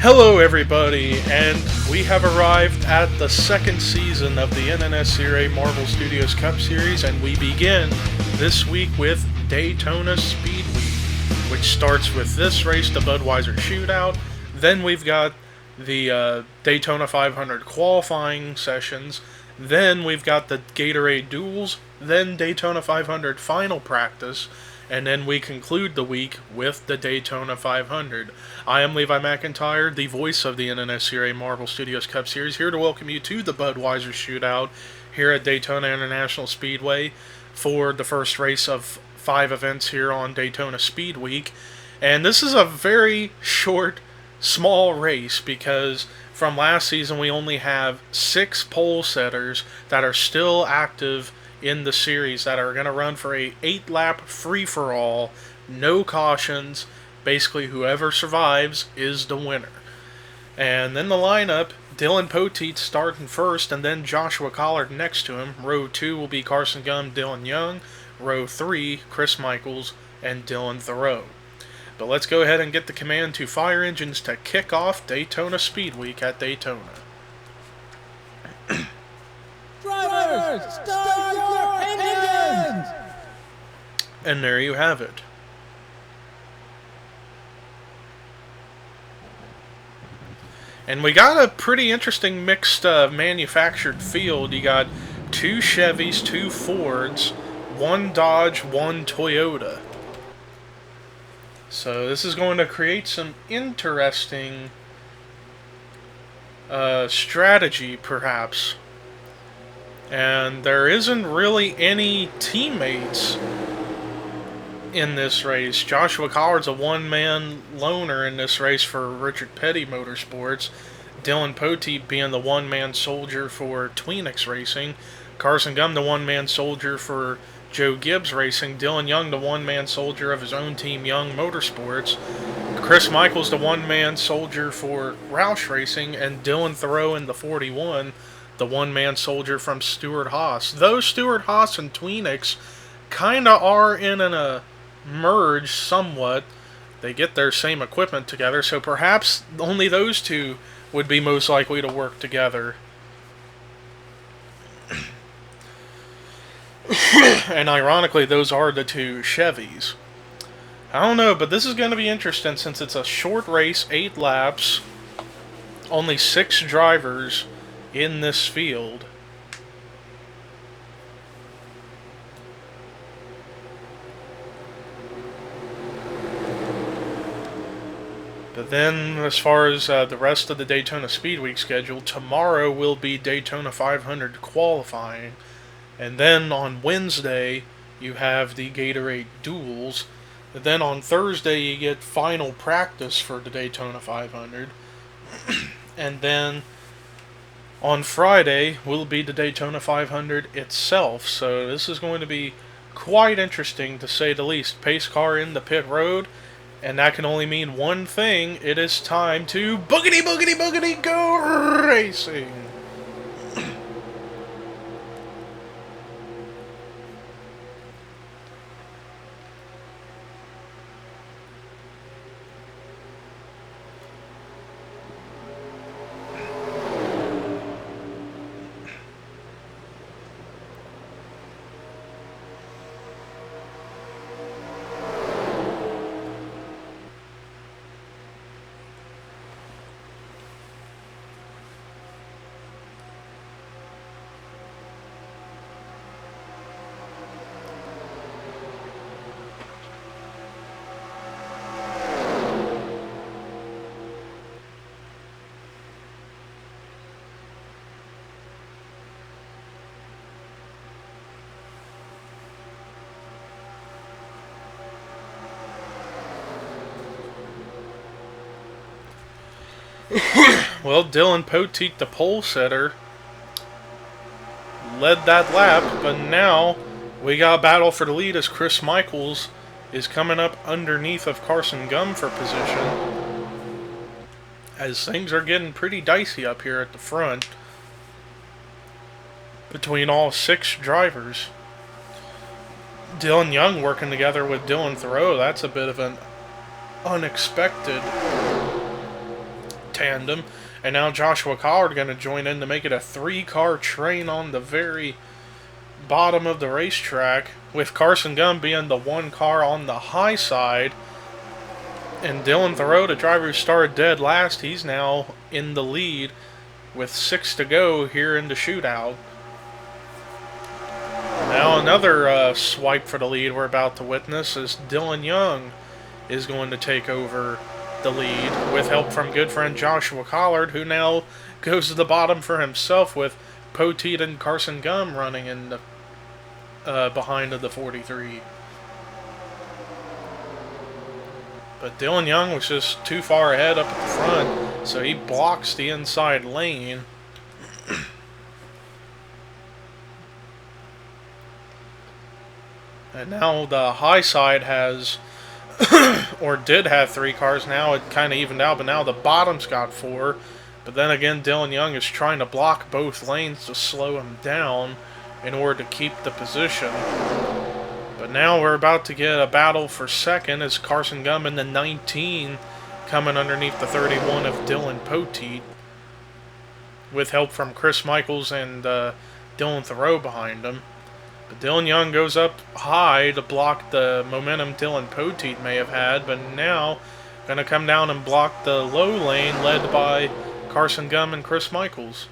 Hello everybody, and we have arrived at the second season of the NNSCRA Marvel Studios Cup Series, and we begin this week with Daytona Speedweek, which starts with this race, the Budweiser Shootout. Then we've got the Daytona 500 qualifying sessions. Then we've got the Gatorade Duels. Then Daytona 500 final practice. And then we conclude the week with the Daytona 500. I am Levi McIntyre, the voice of the NNSCRA Marvel Studios Cup Series, here to welcome you to the Budweiser Shootout here at Daytona International Speedway for the first race of 5 events here on Daytona Speedweek. And this is a very short, small race because from last season we only have 6 pole setters that are still active in the series that are going to run for a 8-lap free-for-all, no cautions. Basically, whoever survives is the winner. And then the lineup, Dylan Poteet starting first, and then Joshua Collard next to him. Row 2 will be Carson Gum, Dylan Young. Row 3, Chris Michaels, and Dylan Thoreau. But let's go ahead and get the command to fire engines to kick off Daytona Speedweek at Daytona. Drivers, start your engines! And there you have it. And we got a pretty interesting mixed manufactured field. You got 2 Chevys, 2 Fords, 1 Dodge, 1 Toyota. So this is going to create some interesting strategy, perhaps. And there isn't really any teammates in this race. Joshua Collard's a one-man loner in this race for Richard Petty Motorsports. Dylan Poteet being the one-man soldier for Tweenix Racing. Carson Gum the one-man soldier for Joe Gibbs Racing. Dylan Young the one-man soldier of his own team, Young Motorsports. Chris Michaels the one-man soldier for Roush Racing. And Dylan Thoreau in the 41, the one-man soldier from Stewart Haas. Though Stewart Haas and Tweenix kind of are in a merge somewhat. They get their same equipment together, so perhaps only those two would be most likely to work together. And ironically, those are the 2 Chevys. I don't know, but this is going to be interesting since it's a short race, 8 laps, only 6 drivers in this field. But then, as far as the rest of the Daytona Speedweek schedule, tomorrow will be Daytona 500 qualifying. And then on Wednesday, you have the Gatorade Duels. And then on Thursday, you get final practice for the Daytona 500. And then on Friday will be the Daytona 500 itself. So this is going to be quite interesting, to say the least. Pace car in the pit road. And that can only mean one thing. It is time to boogity, boogity, boogity, go racing. Well, Dylan Poteet, the pole setter, led that lap, but now we got a battle for the lead as Chris Michaels is coming up underneath of Carson Gum for position, as things are getting pretty dicey up here at the front between all 6 drivers. Dylan Young working together with Dylan Thoreau, that's a bit of an unexpected tandem. And now Joshua Collard going to join in to make it a 3-car train on the very bottom of the racetrack, with Carson Gum being the 1 car on the high side. And Dylan Thoreau, the driver who started dead last, he's now in the lead with 6 to go here in the shootout. Now another swipe for the lead we're about to witness as Dylan Young is going to take over the lead with help from good friend Joshua Collard, who now goes to the bottom for himself with Poteet and Carson Gum running in the behind of the 43. But Dylan Young was just too far ahead up at the front, so he blocks the inside lane. And now the high side has, or did have 3 cars. Now it kind of evened out, but now the bottom's got 4. But then again, Dylan Young is trying to block both lanes to slow him down in order to keep the position. But now we're about to get a battle for second as Carson Gum in the 19 coming underneath the 31 of Dylan Poteet, with help from Chris Michaels and Dylan Thoreau behind him. But Dylan Young goes up high to block the momentum Dylan Poteet may have had, but now going to come down and block the low lane led by Carson Gum and Chris Michaels.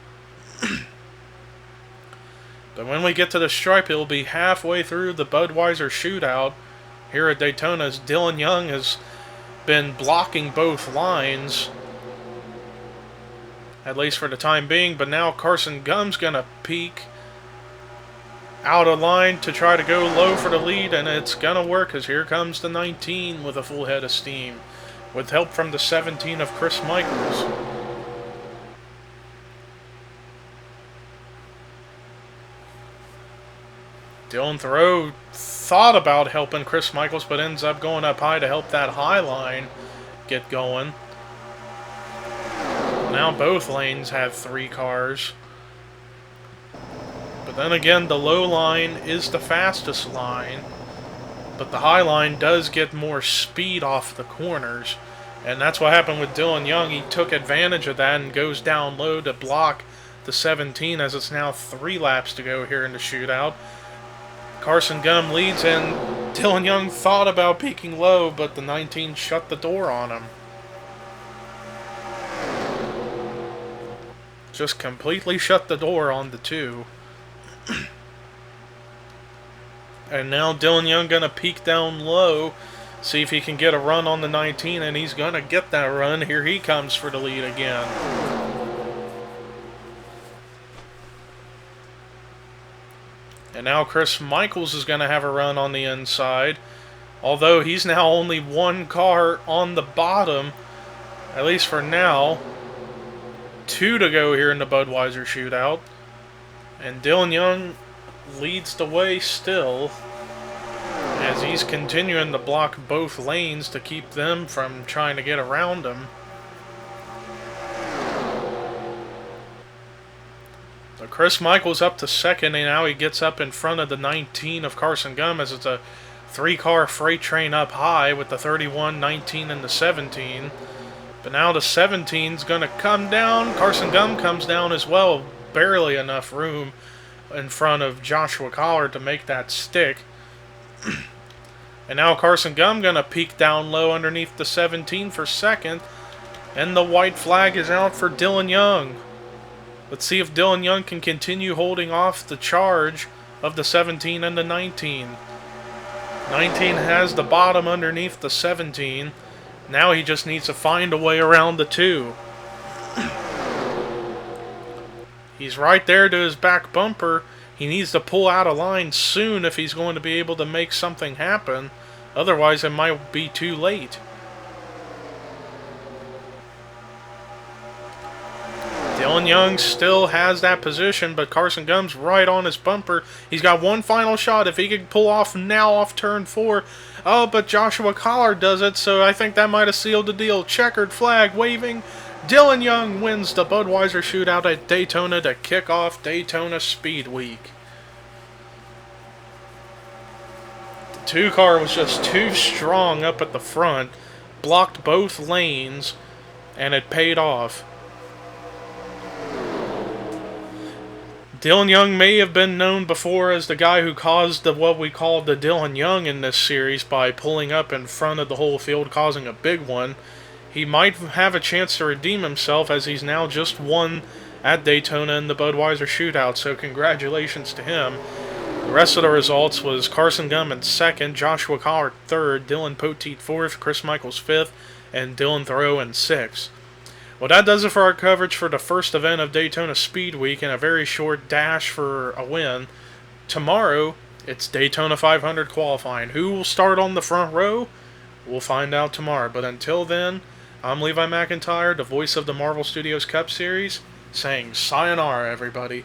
But when we get to the stripe, it'll be halfway through the Budweiser Shootout here at Daytona, as Dylan Young has been blocking both lines, at least for the time being. But now Carson Gum's going to peek out of line to try to go low for the lead, and it's going to work, as here comes the 19 with a full head of steam, with help from the 17 of Chris Michaels. Dylan Thoreau thought about helping Chris Michaels, but ends up going up high to help that high line get going. Now both lanes have 3 cars. But then again, the low line is the fastest line, but the high line does get more speed off the corners. And that's what happened with Dylan Young. He took advantage of that and goes down low to block the 17, as it's now 3 laps to go here in the shootout. Carson Gum leads, and Dylan Young thought about peaking low, but the 19 shut the door on him. Just completely shut the door on the 2. And now Dylan Young going to peek down low, see if he can get a run on the 19, and he's going to get that run. Here he comes for the lead again. And now Chris Michaels is going to have a run on the inside, although he's now only 1 car on the bottom, at least for now. 2 to go here in the Budweiser Shootout. And Dylan Young leads the way still, as he's continuing to block both lanes to keep them from trying to get around him. So Chris Michaels up to second, and now he gets up in front of the 19 of Carson Gum, as it's a 3-car freight train up high with the 31, 19, and the 17. But now the 17's going to come down. Carson Gum comes down as well. Barely enough room in front of Joshua Collard to make that stick. And now Carson Gum going to peek down low underneath the 17 for second. And the white flag is out for Dylan Young. Let's see if Dylan Young can continue holding off the charge of the 17 and the 19. 19 has the bottom underneath the 17. Now he just needs to find a way around the 2. He's right there to his back bumper. He needs to pull out of line soon if he's going to be able to make something happen. Otherwise, it might be too late. Dylan Young still has that position, but Carson Gum's right on his bumper. He's got one final shot. If he could pull off now off turn 4. Oh, but Joshua Collard does it, so I think that might have sealed the deal. Checkered flag waving. Dylan Young wins the Budweiser Shootout at Daytona to kick off Daytona Speedweek. The 2-car was just too strong up at the front, blocked both lanes, and it paid off. Dylan Young may have been known before as the guy who caused what we called the Dylan Young in this series by pulling up in front of the whole field, causing a big one. He might have a chance to redeem himself, as he's now just won at Daytona in the Budweiser Shootout, so congratulations to him. The rest of the results was Carson Gum in second, Joshua Collard third, Dylan Poteet fourth, Chris Michaels fifth, and Dylan Thoreau in sixth. Well, that does it for our coverage for the first event of Daytona Speedweek and a very short dash for a win. Tomorrow, it's Daytona 500 qualifying. Who will start on the front row? We'll find out tomorrow. But until then, I'm Levi McIntyre, the voice of the Marvel Studios Cup Series, saying sayonara, everybody.